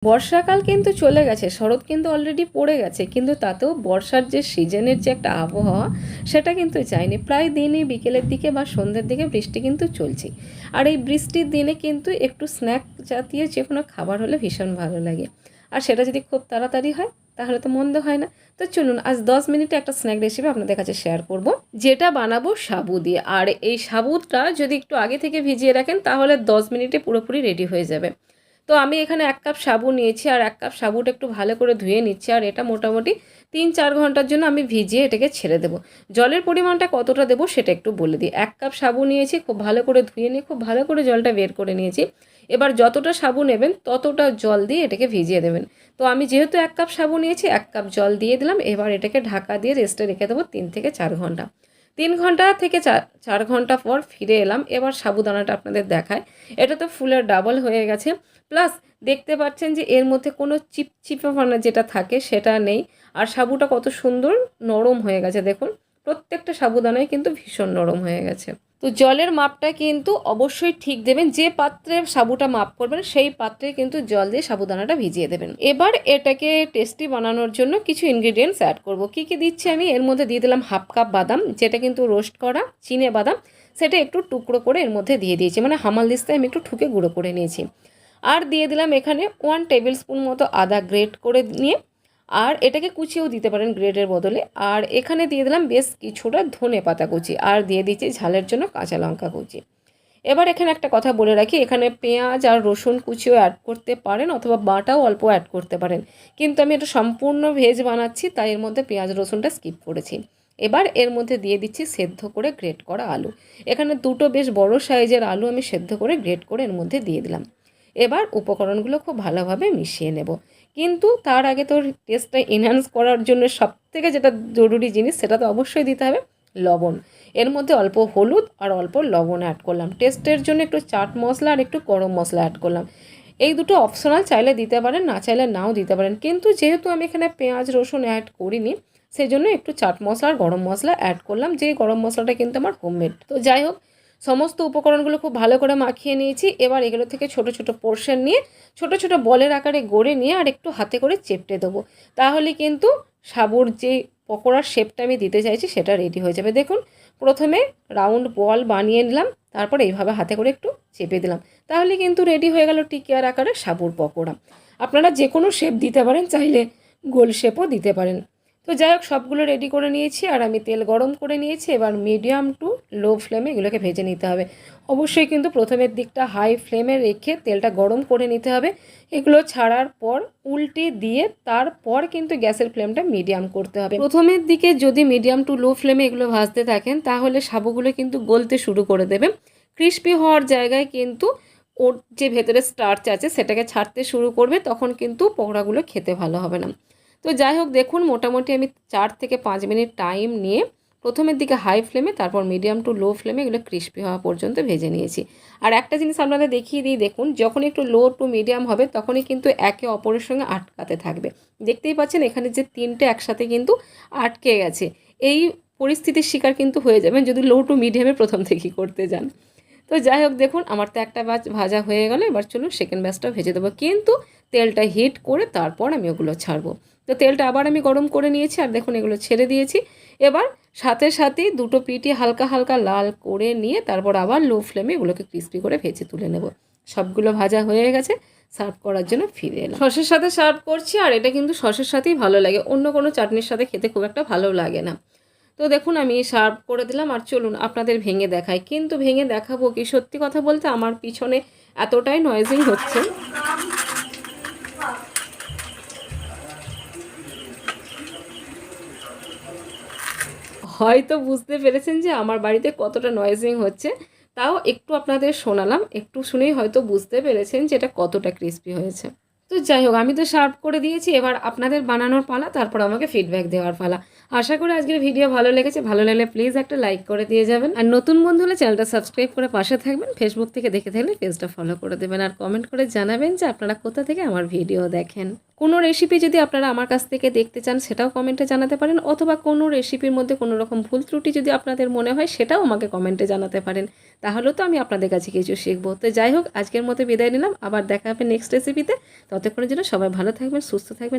বর্ষাকাল কিন্তু চলে গেছে, শরৎ কিন্তু অলরেডি পড়ে গেছে, কিন্তু তাতেও বর্ষার যে সিজনের যে একটা আবহাওয়া সেটা কিন্তু যায়নি। প্রায় দিনই বিকেলের দিকে বা সন্ধ্যের দিকে বৃষ্টি কিন্তু চলছে। আর এই বৃষ্টির দিনে কিন্তু একটু স্ন্যাক জাতীয় যে কোনো খাবার হলে ভীষণ ভালো লাগে, আর সেটা যদি খুব তাড়াতাড়ি হয় তাহলে তো মন্দ হয় না। তো চলুন আজ 10 মিনিটে একটা স্ন্যাক রেসিপি আপনাদের কাছে শেয়ার করব, যেটা বানাবো সাবু দিয়ে। আর এই সাবুটা যদি একটু আগে থেকে ভিজিয়ে রাখেন তাহলে 10 মিনিটে পুরোপুরি রেডি হয়ে যাবে। তো আমি এখানে 1 কাপ সাবু নিয়েছি, আর 1 কাপ সাবুটা একটু ভালো করে ধুয়ে নিচ্ছি। আর এটা মোটামুটি 3-4 ঘন্টার জন্য আমি ভিজিয়ে এটাকে ছেড়ে দেবো। জলের পরিমাণটা কতটা দেবো সেটা একটু বলে দিই। 1 কাপ সাবু নিয়েছি, খুব ভালো করে ধুয়ে নিয়ে খুব ভালো করে জলটা বের করে নিয়েছি। এবার যতটা সাবু নেবেন ততটা জল দিয়ে এটাকে ভিজিয়ে দেবেন। তো আমি যেহেতু 1 কাপ সাবু নিয়েছি 1 কাপ জল দিয়ে দিলাম। এবার এটাকে ঢাকা দিয়ে রেস্টে রেখে দেবো 3 থেকে 4 ঘন্টা। 3 ঘন্টা থেকে 4 ঘন্টা পর ফিরে এলাম। এবার সাবুদানাটা আপনাদের দেখায়। এটা তো ফুলের ডাবল হয়ে গেছে, প্লাস দেখতে পাচ্ছেন যে এর মধ্যে কোনো চিপচিপাপনা যেটা থাকে সেটা নেই। আর সাবুটা কত সুন্দর নরম হয়ে গেছে, দেখুন প্রত্যেকটা সাবুদানাই কিন্তু ভীষণ নরম হয়ে গেছে। তো জলের মাপটা কিন্তু অবশ্যই ঠিক দেবেন, যে পাত্রে সাবুটা মাপ করবেন সেই পাত্রে কিন্তু জল দিয়ে সাবুদানাটা ভিজিয়ে দেবেন। এবার এটাকে টেস্টি বানানোর জন্য কিছু ইনগ্রিডিয়েন্টস অ্যাড করব। কি কি দিচ্ছি আমি, এর মধ্যে দিয়ে দিলাম 1/2 কাপ বাদাম, যেটা কিন্তু রোস্ট করা চিনে বাদাম, সেটা একটু টুকরো করে এর মধ্যে দিয়ে দিয়েছি, মানে হামাল দিস্তায় আমি একটু ঠুকে গুঁড়ো করে নিয়েছি। আর দিয়ে দিলাম এখানে 1 টেবিল স্পুন মতো আদা গ্রেট করে নিয়ে, আর এটাকে কুচিয়েও দিতে পারেন গ্রেডের বদলে। আর এখানে দিয়ে দিলাম বেশ কিছুটা ধনে পাতা কুচি, আর দিয়ে দিচ্ছি ঝালের জন্য কাঁচা লঙ্কা কুচি। এবার এখানে একটা কথা বলে রাখি, এখানে পেঁয়াজ আর রসুন কুচিও অ্যাড করতে পারেন অথবা বাটাও অল্প অ্যাড করতে পারেন, কিন্তু আমি এটা সম্পূর্ণ ভেজ বানাচ্ছি তাই এর মধ্যে পেঁয়াজ রসুনটা স্কিপ করেছি। এবার এর মধ্যে দিয়ে দিচ্ছি সেদ্ধ করে গ্রেট করা আলু। এখানে দুটো বেশ বড় সাইজের আলু আমি সেদ্ধ করে গ্রেট করে এর মধ্যে দিয়ে দিলাম। এবার উপকরণগুলো খুব ভালোভাবে মিশিয়ে নেব, কিন্তু তার আগে তো টেস্টটা এনহ্যান্স করার জন্য সবথেকে যেটা জরুরি জিনিস সেটা তো অবশ্যই দিতে হবে লবণ। এর মধ্যে অল্প হলুদ আর অল্প লবণ অ্যাড করলাম। টেস্টের জন্য একটু চাট মশলা আর একটু গরম মশলা অ্যাড করলাম। এই দুটো অপশনাল, চাইলে দিতে পারেন না চাইলে নাও দিতে পারেন, কিন্তু যেহেতু আমি এখানে পেঁয়াজ রসুন অ্যাড করিনি সেই জন্য একটু চাট মশলা আর গরম মশলা অ্যাড করলাম, যে গরম মশলাটা কিন্তু আমার হোমমেড। তো যাই হোক, সমস্ত উপকরণগুলো খুব ভালো করে মাখিয়ে নিয়েছি। এবার এগুলো থেকে ছোট ছোট পোর্শন নিয়ে ছোট ছোট বলের আকারে গড়ে নিয়ে আর একটু হাতে করে চেপটে দেবো, তাহলে কিন্তু সাবুর যে পকোড়ার শেপটা আমি দিতে চাইছি সেটা রেডি হয়ে যাবে। দেখুন প্রথমে রাউন্ড বল বানিয়ে নিলাম, তারপর এইভাবে হাতে করে একটু চেপে দিলাম, তাহলে কিন্তু রেডি হয়ে গেল টিকিয়ার আকারে সাবুর পকোড়া। আপনারা যে কোনো শেপ দিতে পারেন, চাইলে গোল শেপও দিতে পারেন। তো যাই হোক, সবগুলো রেডি করে নিয়েছি আর আমি তেল গরম করে নিয়েছি। এবার মিডিয়াম টু লো ফ্লেমে এগুলোকে ভেজে নিতে হবে। অবশ্যই কিন্তু প্রথমের দিকটা হাই ফ্লেমে রেখে তেলটা গরম করে নিতে হবে। এগুলো ছাড়ার পর উল্টে দিয়ে তারপর কিন্তু গ্যাসের ফ্লেমটা মিডিয়াম করতে হবে। প্রথমের দিকে যদি মিডিয়াম টু লো ফ্লেমে এগুলো ভাজতে থাকেন তাহলে সাবুগুলো কিন্তু গলতে শুরু করে দেবে। ক্রিস্পি হওয়ার জায়গায় কিন্তু ওর যে ভেতরে স্টার্চ আছে সেটাকে ছাড়তে শুরু করবে, তখন কিন্তু পকোড়াগুলো খেতে ভালো হবে না। তো যাই হোক, দেখুন মোটামুটি আমি 4 থেকে 5 মিনিট টাইম নিয়ে প্রথমের দিকে হাই ফ্লেমে তারপর মিডিয়াম টু লো ফ্লেমে এগুলো ক্রিস্পি হওয়া পর্যন্ত ভেজে নিয়েছি। আর একটা জিনিস আপনাদের দেখিয়ে দিই, দেখুন যখন একটু লো টু মিডিয়াম হবে তখনই কিন্তু একে অপরের সঙ্গে আটকাতে থাকবে। দেখতেই পাচ্ছেন এখানে যে 3টে একসাথে কিন্তু আটকে গেছে। এই পরিস্থিতির শিকার কিন্তু হয়ে যাবেন যদি লো টু মিডিয়ামে প্রথম থেকেই করতে যান। তো যাই হোক, দেখুন আমার তো একটা ব্যাচ ভাজা হয়ে গেল, এবার চলুন সেকেন্ড ব্যাচটা ভেজে দেবো, কিন্তু তেলটা হিট করে তারপর আমি ওগুলো ছাড়বো। তো তেলটা আবার আমি গরম করে নিয়েছি আর দেখুন এগুলো ছেড়ে দিয়েছি। এবার সাথে সাথেই দুটো পিঠই হালকা হালকা লাল করে নিয়ে তারপর আবার লো ফ্লেমে এগুলোকে ক্রিস্পি করে ভেজে তুলে নেব। সবগুলো ভাজা হয়ে গেছে, সার্ভ করার জন্য ফিরে এলাম। সসের সাথে সার্ভ করছি, আর এটা কিন্তু সসের সাথেই ভালো লাগে, অন্য কোনো চাটনির সাথে খেতে খুব একটা ভালো লাগে না। তো দেখুন আমি সার্ভ করে দিলাম, আর চলুন আপনাদের ভেঙে দেখাই। কিন্তু ভেঙে দেখাবো কি, সত্যি কথা বলতে আমার পিছনে এতটাই নয়েজিং হচ্ছে, হয়তো বুঝতে পেরেছেন যে আমার বাড়িতে কতটা নয়েজিং হচ্ছে। তাও একটু আপনাদের শোনালাম, একটু শুনেই হয়তো বুঝতে পেরেছেন যে এটা কতটা ক্রিস্পি হয়েছে। তো যাই হোক, আমি তো সার্ভ করে দিয়েছি, এবার আপনাদের বানানোর পালা, তারপর আমাকে ফিডব্যাক দেওয়ার পালা। আশা করি আজকের ভিডিও ভালো লেগেছে। ভালো লাগলে প্লিজ একটা লাইক করে দিয়ে যাবেন, আর নতুন বন্ধু হলে চ্যানেলটা সাবস্ক্রাইব করে পাশে থাকবেন। ফেসবুক থেকে দেখে থাকলে পেজটা ফলো করে দেবেন, আর কমেন্ট করে জানাবেন যে আপনারা কোথা থেকে আমার ভিডিও দেখেন। কোনো রেসিপি যদি আপনারা আমার কাছ থেকে দেখতে চান সেটাও কমেন্টে জানাতে পারেন, অথবা কোনো রেসিপির মধ্যে কোনো রকম ভুল ত্রুটি যদি আপনাদের মনে হয় সেটাও আমাকে কমেন্টে জানাতে পারেন। তাহলেও তো আমি আপনাদের কাছে কিছু শিখবো। তো যাই হোক, আজকের মতো বিদায় নিলাম, আবার দেখা হবে নেক্সট রেসিপিতে। ততক্ষণের জন্য সবাই ভালো থাকবেন, সুস্থ থাকবেন।